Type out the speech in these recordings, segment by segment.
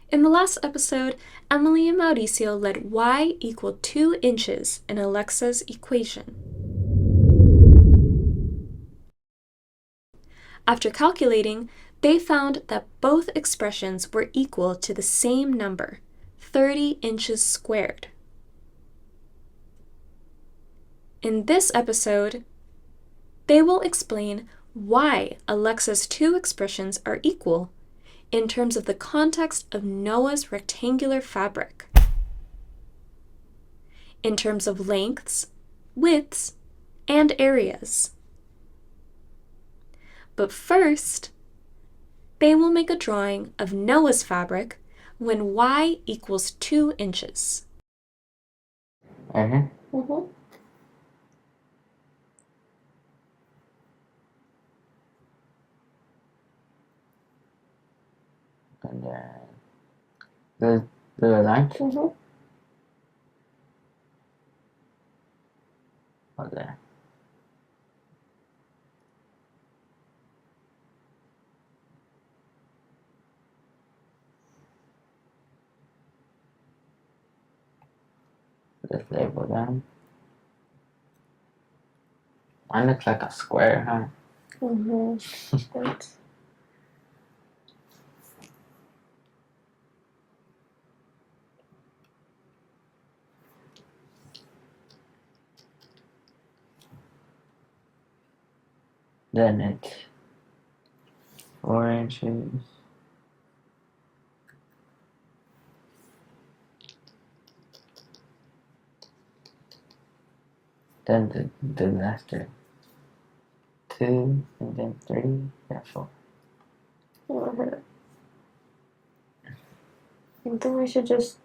In the last episode, Emily and Mauricio let y equal 2 inches in Alexa's equation. After calculating, they found that both expressions were equal to the same number, 30 inches squared. In this episode, they will explain why Alexa's two expressions are equal in terms of the context of Noah's rectangular fabric, in terms of lengths, widths, and areas. But first, they will make a drawing of Noah's fabric when y equals 2 inches. Mm-hmm. Mm-hmm. And then the length. Mm-hmm. Oh, there. Just label them. Mine looks like a square, huh? Mm-hmm. Then it's 4 inches. Then the last 2, and then 3, yeah, 4. I think we should just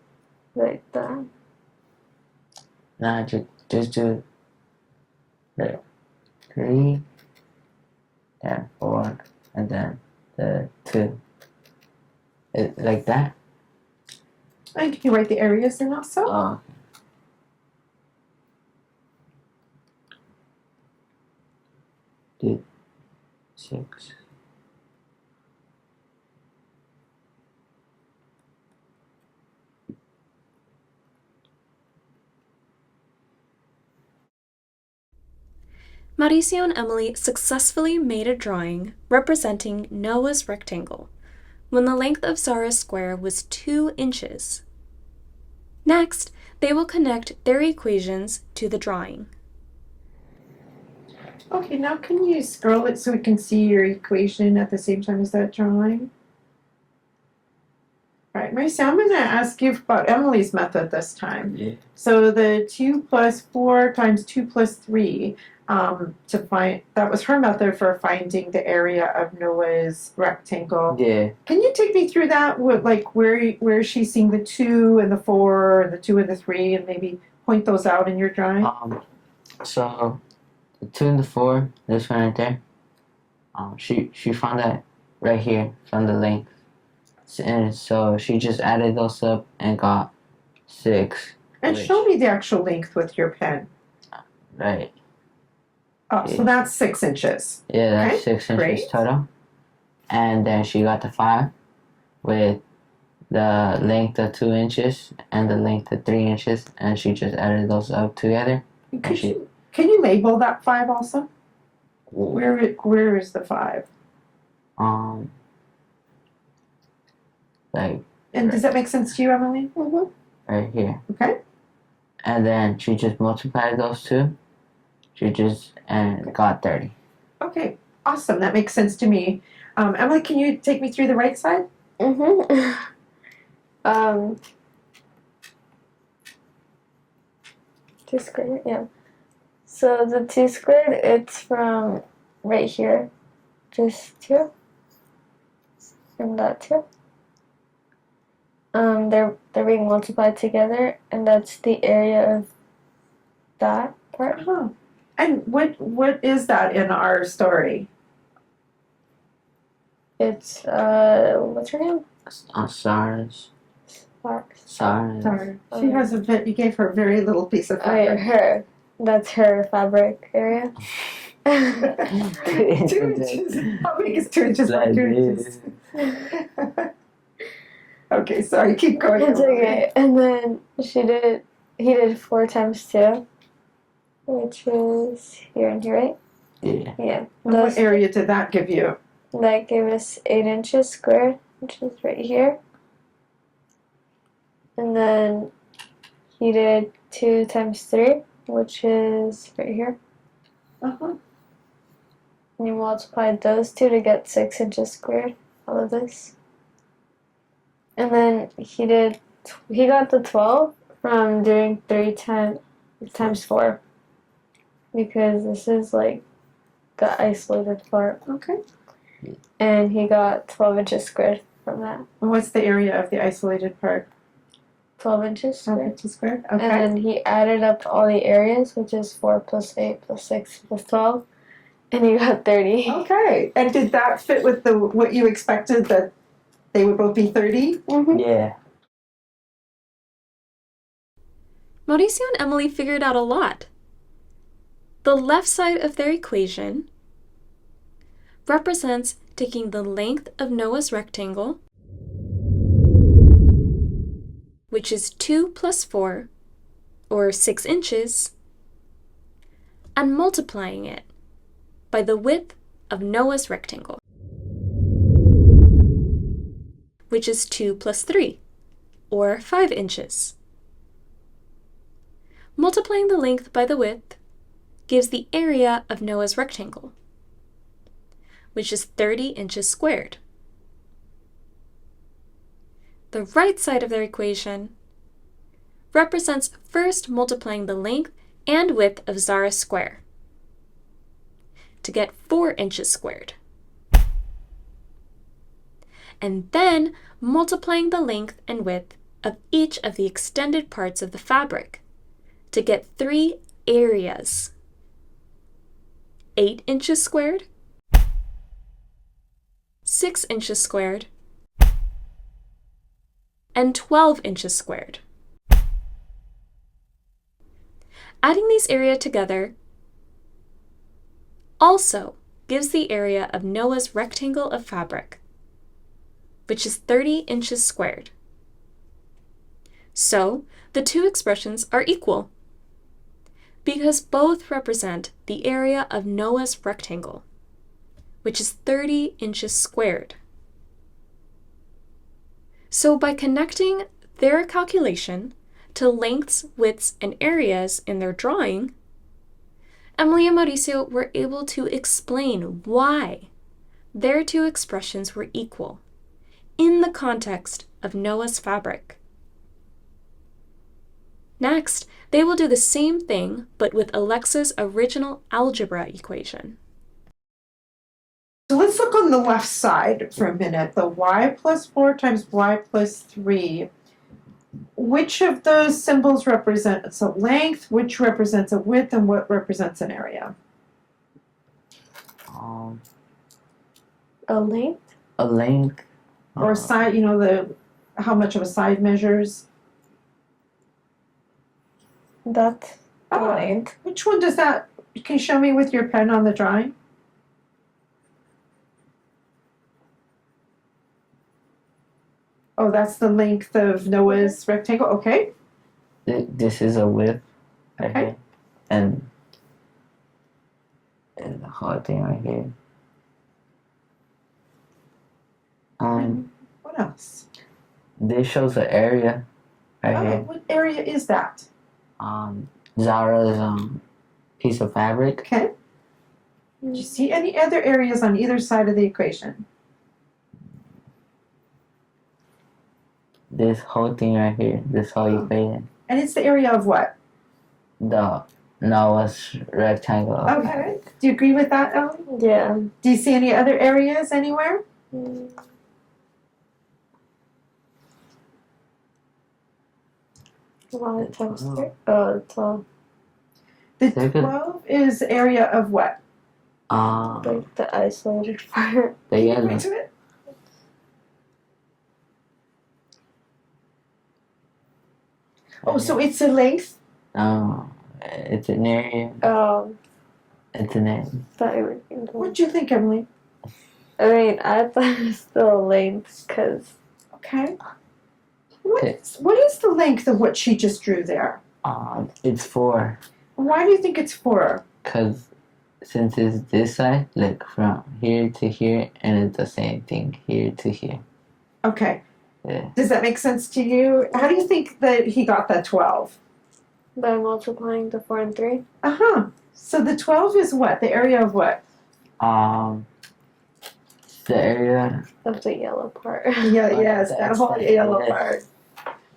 write that. Now just do the 3, then 4, and then the 2. Like that? And can you write the areas then also? Oh. Did 6. Mauricio and Emily successfully made a drawing representing Noah's rectangle when the length of Zara's square was 2 inches. Next, they will connect their equations to the drawing. Okay, now can you scroll it so we can see your equation at the same time as that drawing? All right, Marissa, I'm going to ask you about Emily's method this time. Yeah. So the 2 plus 4 times 2 plus 3, to find, that was her method for finding the area of Noah's rectangle. Yeah. Can you take me through that? With, like where she's seeing the 2 and the 4 and the 2 and the 3, and maybe point those out in your drawing? So the 2 and the 4, this one right there. She found that right here from the length, and so she just added those up and got 6. And show me the actual length with your pen. Right. Oh, so that's 6 inches. Yeah, that's Okay, 6 inches great. total. And then she got the 5 with the length of 2 inches and the length of 3 inches, and she just added those up together. Can you label that 5 also? Where is the 5? Like. And does that make sense to you, Emily? Mm-hmm. Right here. Okay. And then she just multiplied those two. She just and got 30. Okay, awesome. That makes sense to me. Emily, can you take me through the right side? Mm-hmm. 2 squared, yeah. So the 2 squared, it's from right here, just 2, and that 2. They're being multiplied together, and that's the area of that part. Uh-huh. And what is that in our story? It's what's her name? SARS. Sparks. SARS. Sorry. She has a bit. You gave her a very little piece of Oh, yeah, fabric. her. That's her fabric area. 2 inches. How big is 2 inches by 2 inches? Okay, sorry, keep going. It's okay. And then he did 4 times 2, which is here and here, right? Yeah. Yeah. And what area did that give you? That gave us 8 inches squared, which is right here. And then he did 2 times 3, which is right here. Uh-huh. And you multiplied those two to get 6 inches squared, all of this. And then he got the 12 from doing 3 times 4. Because this is like the isolated part. Okay. And he got 12 inches squared from that. And what's the area of the isolated part? 12 inches 12 squared. inches squared. Okay. And then he added up all the areas, which is 4 plus 8 plus 6 plus 12. And he got 30. Okay. And did that fit with what you expected, that they would both be 30? Mm-hmm. Yeah. Mauricio and Emily figured out a lot. The left side of their equation represents taking the length of Noah's rectangle, which is 2 plus 4, or 6 inches, and multiplying it by the width of Noah's rectangle, which is 2 plus 3, or 5 inches. Multiplying the length by the width gives the area of Noah's rectangle, which is 30 inches squared. The right side of their equation represents first multiplying the length and width of Zara's square to get 4 inches squared, and then multiplying the length and width of each of the extended parts of the fabric to get 3 areas: 8 inches squared, 6 inches squared, and 12 inches squared. Adding these areas together also gives the area of Noah's rectangle of fabric, which is 30 inches squared. So the two expressions are equal, because both represent the area of Noah's rectangle, which is 30 inches squared. So by connecting their calculation to lengths, widths, and areas in their drawing, Emily and Mauricio were able to explain why their two expressions were equal in the context of Noah's fabric. Next, they will do the same thing, but with Alexa's original algebra equation. So let's look on the left side for a minute. The y plus 4 times y plus 3. Which of those symbols represents a length, which represents a width, and what represents an area? A length? A length. Or a side, how much of a side measures? That's a length. Which one does that? Can you show me with your pen on the drawing? Oh, that's the length of Noah's rectangle. Okay. This is a width right Okay. here, and the whole thing right here. What else? This shows the area right here. What area is that? Zara's piece of fabric. Okay. Do you see any other areas on either side of the equation? This whole thing right here. This whole equation. And it's the area of what? The Noah's rectangle. Okay. Do you agree with that, Ellie? Yeah. Do you see any other areas anywhere? Y times 3. Oh, 12. The Second. 12 is area of what? Like the isolated part. The yellow. Point to it. Oh, so it's a length? It's an area. It's an area. Thought you were What'd you think, Emily? I mean, I thought it was still a length because Okay. What is the length of what she just drew there? It's 4. Why do you think it's 4? Because since it's this side, like from here to here, and it's the same thing here to here. Okay. Yeah. Does that make sense to you? How do you think that he got that 12? By multiplying the 4 and 3. So the 12 is what? The area of what? The area Of the yellow part. Yes, that whole yellow part.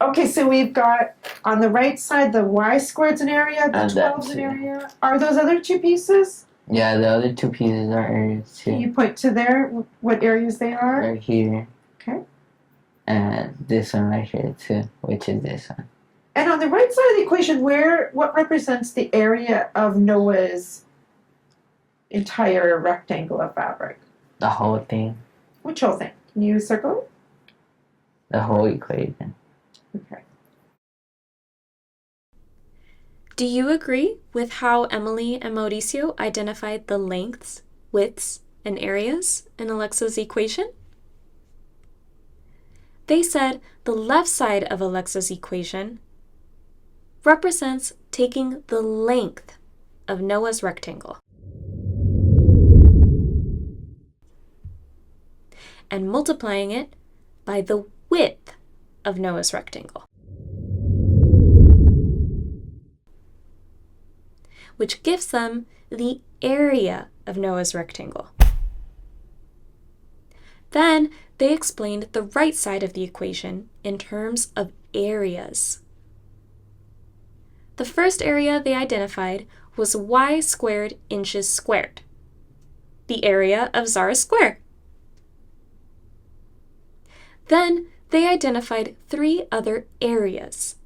Okay, so we've got on the right side the y squared's an area, the And that 12's an too. area. Are those other two pieces? Yeah, the other 2 pieces are areas Can too. you point to there what areas they are? Right here. Okay. And this one right here too, which is this one. And on the right side of the equation, what represents the area of Noah's entire rectangle of fabric? The whole thing. Which whole thing? Can you circle it? The whole equation. Okay. Do you agree with how Emily and Mauricio identified the lengths, widths, and areas in Alexa's equation? They said the left side of Alexa's equation represents taking the length of Noah's rectangle and multiplying it by the width of Noah's rectangle, which gives them the area of Noah's rectangle. Then they explained the right side of the equation in terms of areas. The first area they identified was y squared inches squared, the area of Zara's square. Then they identified 3 other areas,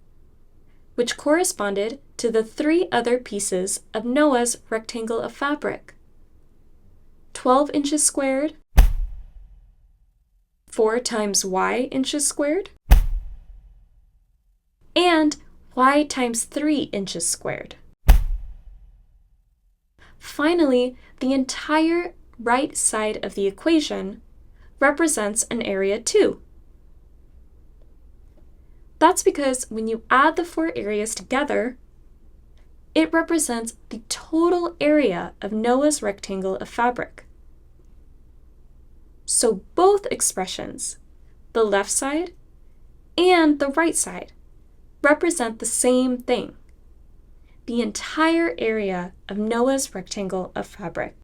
which corresponded to the 3 other pieces of Noah's rectangle of fabric: 12 inches squared, 4 times y inches squared, and y times 3 inches squared. Finally, the entire right side of the equation represents an area too. That's because when you add the 4 areas together, it represents the total area of Noah's rectangle of fabric. So both expressions, the left side and the right side, represent the same thing, the entire area of Noah's rectangle of fabric.